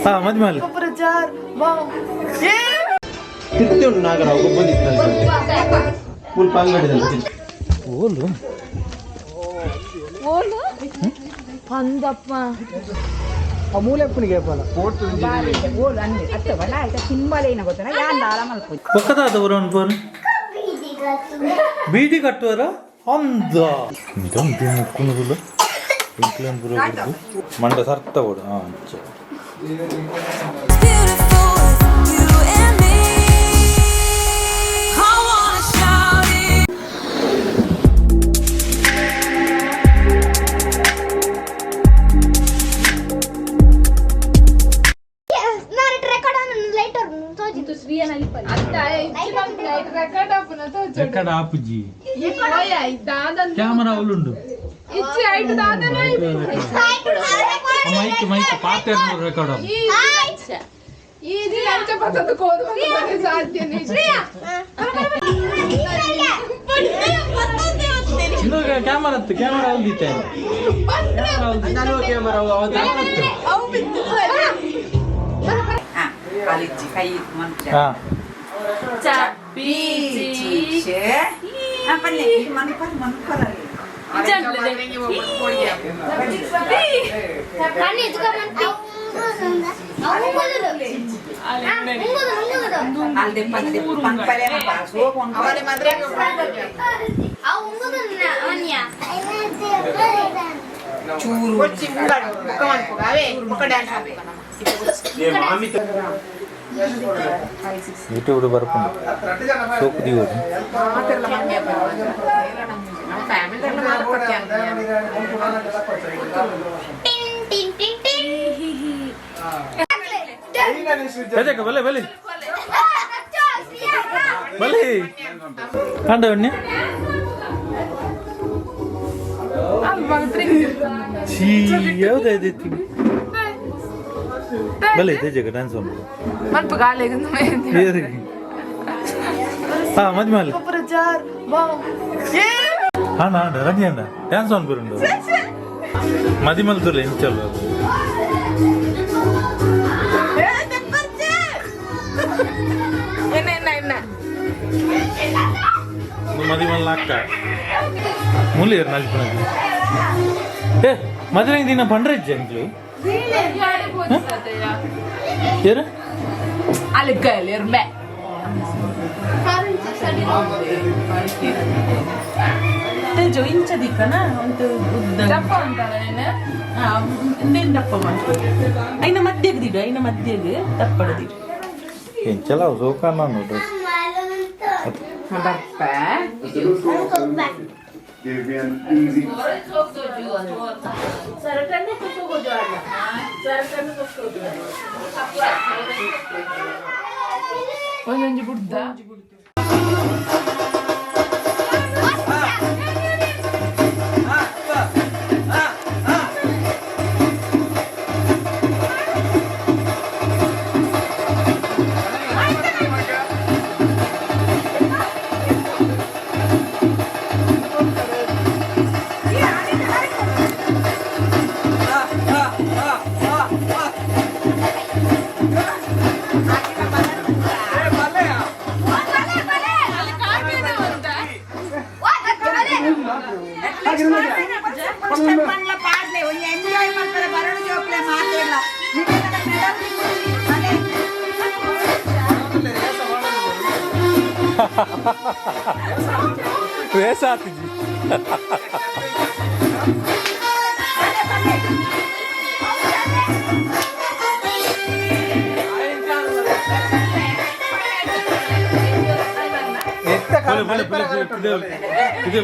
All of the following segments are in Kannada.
ಹಾಂ ಮದ್ಮೇಲೆ ತಿಂತೆ ಉಂಟು ನಾಗರಾವ್ ಬಂದಿತ್ತು ಸ್ವಲ್ಪ ಅಂಗಡಿದಲ್ಲಿ ಓಲು ಓಲು ಅಂದಪ್ಪ ಮೂಲೆಪ್ಪನಿಗೆ ಓಲು ಅಂದೆ ಅತ್ತ ಬಲ ಆಯ್ತಾ ಸಿಂಬಲೇನ ಗೊತ್ತಾನ ಯಾಂದ ಆಳ ಮಲ್ಪು ಪಕ್ಕದಾದವರು ಅನ್ಕೋರು ಬೀದಿ ಕಟ್ಟುವರ ಅಂದ ಕುಣುಗುಲು ಮಂಡ ಸರ್ತ ಓಡು ಹಾಂ ఎక్కడ ఆపుజీ కెమెరా వాళ్ళుండు మైక్ మైక్ పాత రికార్డ్ ಕ್ಯಾಮರಾ ಕ್ಯಾಮರಾ ಅಲ್ದಿತ್ತೆ apa nih manfaat kan itu kan YouTube ಬರ್ಕೊಂಡು ಸೋಕು ದಿಯೋದು ಬಲೆ ಬಲೆ ಬಲೆ ಕಂಡವನ್ನೇ ಯಾವ್ದಾಯ್ತು ಬಲೆ ಇದೆ ಜಗ ಡ್ಯಾನ್ಸ್ ಹಾ ಮದ್ಮೇಲೆ ಹಾಂ ಹಾಂ ರಂಗಿ ಅಣ್ಣ ಡ್ಯಾನ್ಸ್ ಆನ್ ಬರುಂಡು ಮದಿಮಲ್ ತುಲೆ ಇಂಚಲ್ಲ ಮದಿಮಲ್ ಅಕ್ಕ ಮುಲಿಯರ್ ನಲ್ಪನ ಏ ಮದುವೆ ದಿನ ಪಂಡ್ರಜ್ಜಿ ಅಂಕ್ಲು ಯಾರು ಜೋಯಿಂಚದಿಕ್ಕನ ಒಂದು ದಪ್ಪ ಉಂಟಲ್ಲ ದಪ್ಪ ಮಾಡ್ತೀವಿ ಐನ ಮಧ್ಯಗದಿಡು ಐನ ಮಧ್ಯಗೆ ದಪ್ಪಡದಿಡು ಎಂಚಲ ಸೋಕಾನ ನೋಡ್ರಿ ಒಂದೊಂದು ಬುಡ್ದ వేసాతి ఇదే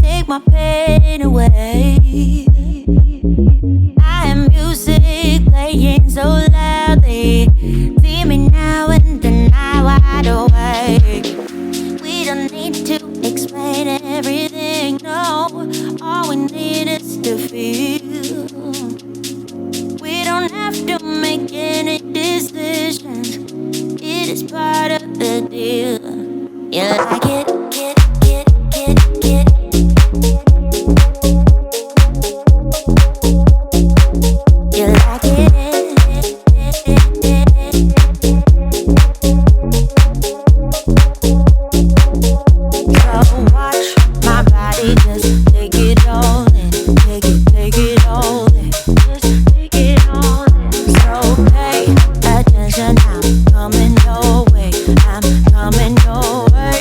take my pain away. I am music playing so loudly. See me now and then I wide awake. We don't need to explain everything, no. All we need is to feel. We don't have to make any decisions. It is part of the deal. You like it, get. You like it. So watch my body, just take it all in. Take it all in. Just take it all in. So pay attention, I'm coming your way. I'm coming your way.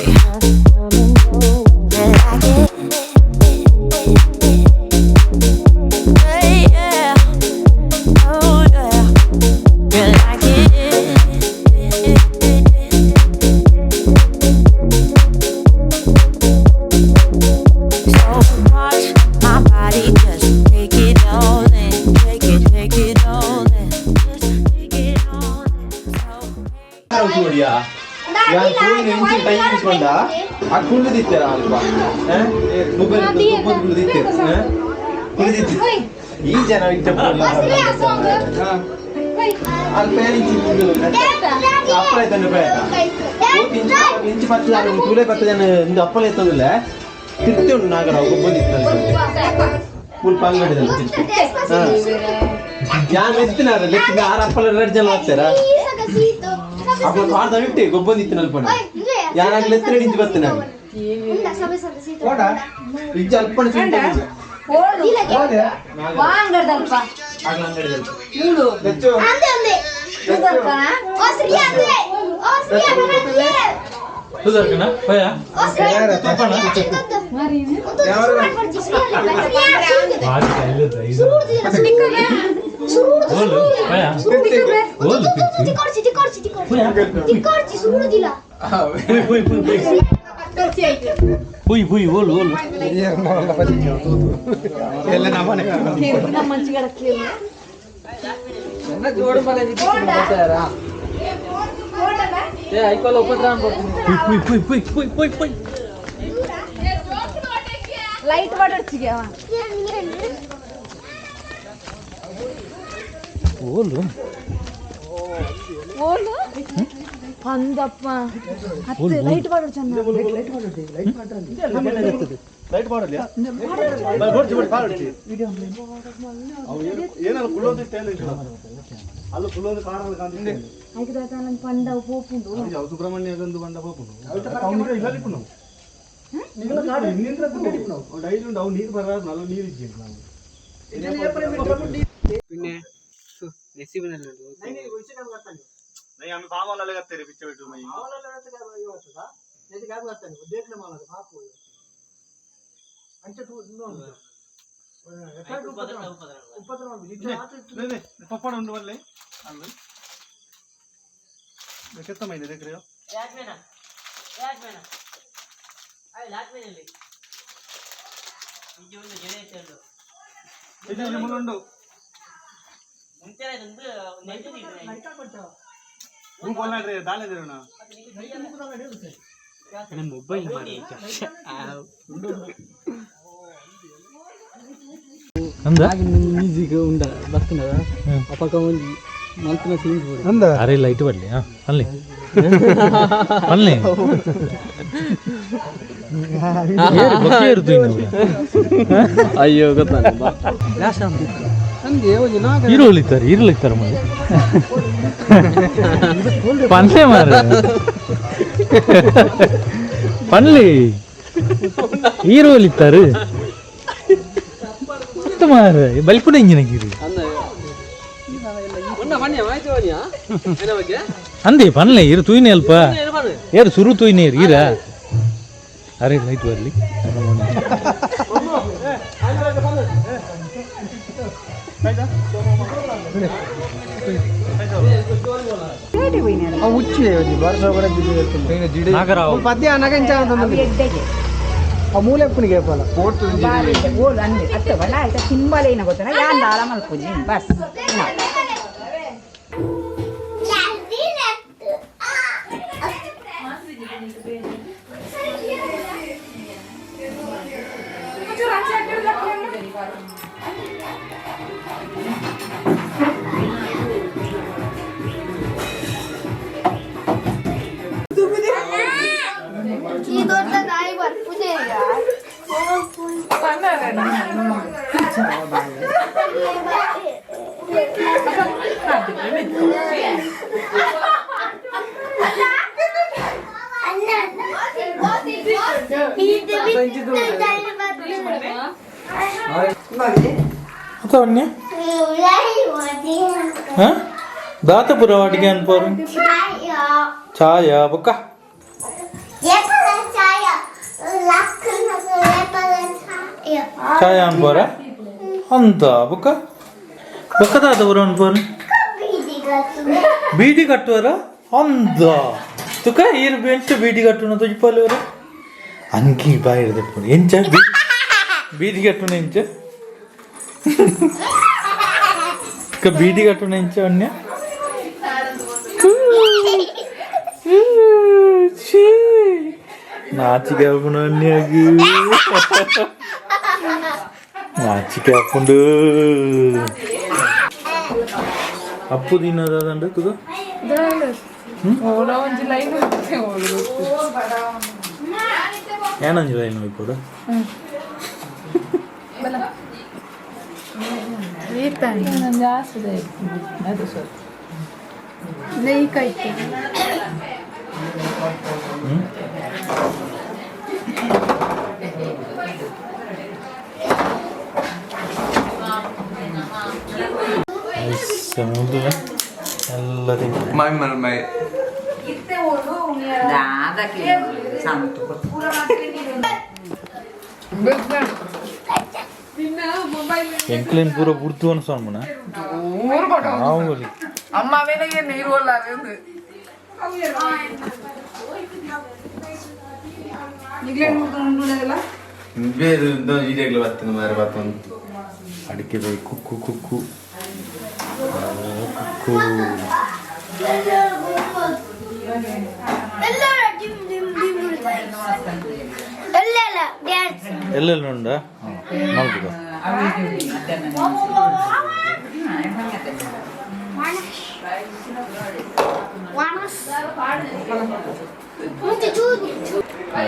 You like it? Yeah. Oh yeah. You like it? So watch my body, just take it all in. Take it all in. Just take it all in. So ನೋಡಿಯಾ ಯಾನ್ ಫೋನ್ ಎಂಚಿ ಟೈಮ್ ಇಸ್ಕೊಂಡ ಆ ಕುಳ್ಳಿದಿತ್ತರ ಅಲ್ವಾ ಮೊಬೈಲ್ ಕುಳ್ಳಿದಿತ್ತೆ ಕುಳ್ಳಿದಿತ್ತೆ ಈ ಜನ ಇಟ್ಟಲ್ಲ ಅಲ್ಪ ಎಂಚಿ ಅಪ್ಪಳ ತಂದು ಬೇಡ ಎಂಚಿ ಪತ್ತು ತುಳೆ 10 ಜನ ಇಂದು ಅಪ್ಪಳ ಎತ್ತೋದಿಲ್ಲ ತಿರ್ತಿ ಉಂಟು ನಾಗರ ಒಬ್ಬಂದಿತ್ತಲ್ಲ ಫುಲ್ ಪಾಂಗಡಿದಲ್ಲ ಯಾನ್ ಎತ್ತಿನಾರ ಲೆಕ್ಕ 6 ಅಪ್ಪಳ 2 ಜನ ಹೋಗ್ತಾರಾ ಅಪ್ಪ ಪಾರ್ದ ಬಿಟ್ಟು ಗೊಬ್ಬಂದಿತ್ತು ನಲ್ಪಣ ಯಾನಾಗ್ಲಿ ಎತ್ತರ ಇಂಚು ಬರ್ತೇನೆ ಇಂಚು ಅಲ್ಪಣ ಸುಧಾರ್ಕಣ ಭಯ ಪುಯ್ ಪುಯ್ ಓಲು ಓಲು ಎಲ್ಲ ನಮ್ಮನೆ ಲೈಟ್ ಮಾಡರ್ಚಿಗೆ ಓಲು ಓಲು ಅಂದಪ್ಪ ಹತ್ತು ಲೈಟ್ ಮಾಡೋದು ಚೆನ್ನ ಲೈಟ್ ಮಾಡಲಿ ಏನಾದ್ರು ಕುಳ್ಳೋದು ಅದು ಕುಳ್ಳೋದು ಕಾಣಲ್ಲ ಕಾಣ್ತಿದೆ ಆಯ್ತು ನನ್ನ ಪಂಡ ಪೋಪುಂಡು ಯಾವ ಸುಬ್ರಹ್ಮಣ್ಯ ಗಂದು ಬಂಡ ಪೋಪುಂಡು ಇಲ್ಲ ಡೈಲಿ ಉಂಟು ಅವು ನೀರು ಬರೋದು നല്ല ನೀರು ಇದ್ದೀನಿ ನಾವು പിന്നെ आम्ही भावाला लगते रे पिक्चर भेटू नाही भावाला लगते काय होता त्याची काय करता नाही देखले मला बाप अंचे तू नो उपद्रव नाही पप्पा उंडू वल्ले अल्ल कितना महीने देख रहे हो 8 महीना अरे लास्ट महीने ले ಇದು ಒಂದು ಜಡೆ ಚಂದು ಇದು ಮುಳುಂಡು ಮುಂಚೆ ಒಂದು ನೆಟ್ಟು ನೀಡಿ ಲೈಟ್ ಕೊಟ್ಟು ಹೂ ಬೋಲ್ನಾಡ್ರಿ ದಾಲೆದಿರೋಣ ನನ್ನ ಮೊಬೈಲ್ ಮಾಡಿ ಅಂದ ಮ್ಯೂಸಿಕ್ ಉಂಡ ಬರ್ತನ ಅಪಕ ಒಂದು ಮಂತ್ರ ಸೀನ್ ಬೋರ್ಡ್ ಅಂದ ಅರೆ ಲೈಟ್ ಬರಲಿ ಅಲ್ಲಿ ಅಲ್ಲಿ ಅಯ್ಯೋ ಗೊತ್ತ ಇರ್ಲಿಕ್ತಾರೆ ಮನೆ ಪನ್ಲೆ ಮಾರ ಪನ್ಲಿ ಈರೋಲಿತ್ತಾರೆ ಮಾರ ಬಲ್ಪುನ ಇಂಜಿನಗಿರಿ ಅಂದೆ ಪನ್ಲೆ ಇರು ತೂಯ್ನೆ ಅಲ್ಪ ಏರು ಸುರು ತೂಯ್ನೆ ಈರ ಅರೆ ಲೈಟ್ ಬರ್ಲಿ ಉಚ್ಚಿ ವರ್ಷ ಪದ್ಯ ನಗಂಚ ಆ ಮೂಲೆ ಎಪ್ಪನಿಗೆ ಹೇಪಲ್ಲ ಬಾರಿ ಓಲ್ ಅಂದೆ ಅತ್ತ ಬಲ ಆಯ್ತಾ ಸಿಂಬಲೇನ ಗೊತ್ತನ ಯಾನ್ ದಾಳ ಮಲ್ಪುಜಿ bus atau hah data purwadigan por cahaya buka cahaya por anta buka buka data puran por bidi kattuara anta tuka ir bench bidi kattuna tuji palora anki bayar de pun encha bidi kattuna encha ke bidi kattuna encha onnya nachi kapun onnya gu nachi kapun du appu dinada danda tuga ഓരോ അഞ്ച് ലൈൻ ಏನಂಜು ಲೈನ್ ಹೋಗ್ಬೋದ ಜಾಸ್ತಿ ಅದು ಸರ್ ಸಮುದ್ರ ಎಲ್ಲ ಮೈ ಎಂಕ್ಲೇನ್ ಪೂರ ಬುಡ್ತು ಅನ್ಸೋಣ ಆಗೋಲಿ ಅಮ್ಮ ಅವೇನಾಗೆ ನೀರು ಅಲ್ಲ ಅದು ಅಡಿಕೆ ಬೈ ಕುಕ್ಕು ಕುಕ್ಕು ಕುಕ್ಕು ಎಲ್ಲೆಲ್ಲ ಉಂಡ ನೋಡ್ಬೇಕು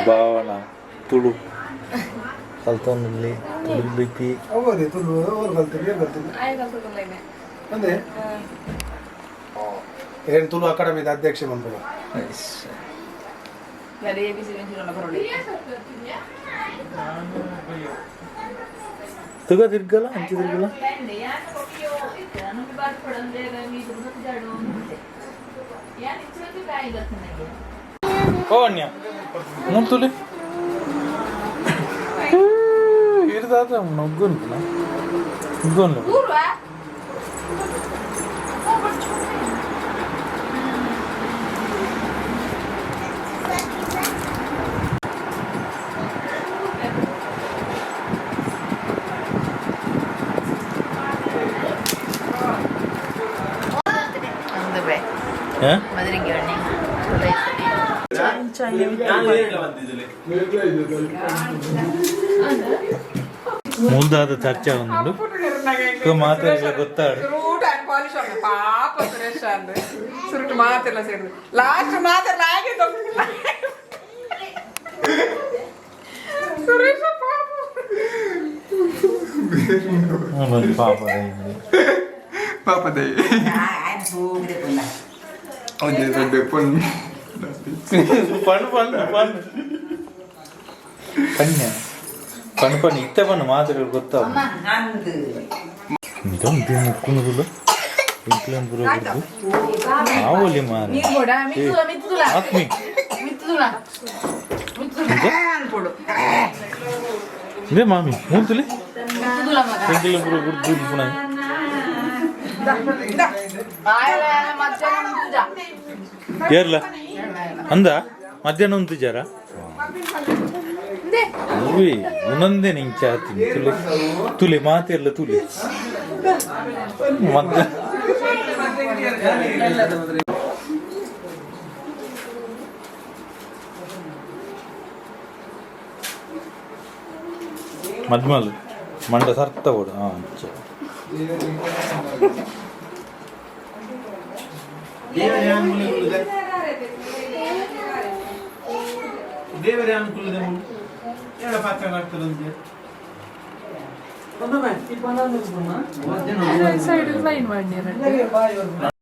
ಭಾವನ ತುಳು ಕಲ್ತೊಂದಲ್ಲಿ ತುಳು ಲಿಪಿ ಅಂದ್ರೆ ಏನು ತುಳು ಅಕಾಡೆಮಿದ ಅಧ್ಯಕ್ಷ ಬಂದರು ತುಗ ತಿರ್ಗಲ್ಲ ಅಂಚೆ ತಿರ್ಗಲ್ಲ ಓನ್ಯ ನೋಡ್ತುಲಿ ಹಿಡ್ದಾದ ನಗ್ಗುಂಟು ನಗ್ಗುಂಡು ಮೂಲ್ದಾದ ಚರ್ಚೆ ಒಂದು ಮಾತಾಡಲ್ಲ ಗೊತ್ತಾಡು ಪಾಪ ಸುರೇಶ್ ಅಂದ್ರೆ ಸುರುಟು ಮಾತೆಲ್ಲ ಸೇರಿದ್ರು ಲಾಸ್ಟ್ ಮಾತೆಲ್ಲ ಆಗಿ ಸುರೇಶ ಪಾಪ ಪಾಪದೇ ಕನ್ಯಾ ಪಣ್ಣು ಪಣ್ಣು ಇತ್ತ ಪಣ್ಣು ಮಾತಾಡಲು ಗೊತ್ತಾಗ ಮುಕ್ಕುನದುಲ್ಲ ಇಂಕ್ಲೇನ್ ಪುರ ಆವಲಿ ಮಾರ ಆತ್ಮಿ ಇದೇ ಮಾಮಿ ಮೂರ್ತಲಿ ಇಂಕ್ಲೇನ್ ಪುರ ಗುರ್ದು ಪುಣ ಏರ್ಲ ಅಂದ ಮಧ್ಯಾಹ್ನ ಉಂತಿಜಾರ ಉವಿ ಒಂದೊಂದೇ ನಿಂಗೆ ಚಾತೀನಿ ತುಳಿ ಮಾತೆಲ್ಲ ತುಳಿ ಮತ್ತೆ ಮಜ್ಮಲ್ ಮಂಡ ಸರ್ತ ಕೊಡು ಹಾಂ ದೇವರೇ ಅನುಕೂಲದ ಎಲ್ಲ ಪಾತ್ರ ಆಗ್ತದೆ ಸೈಡ್ ಲೈನ್ ಮಾಡಿ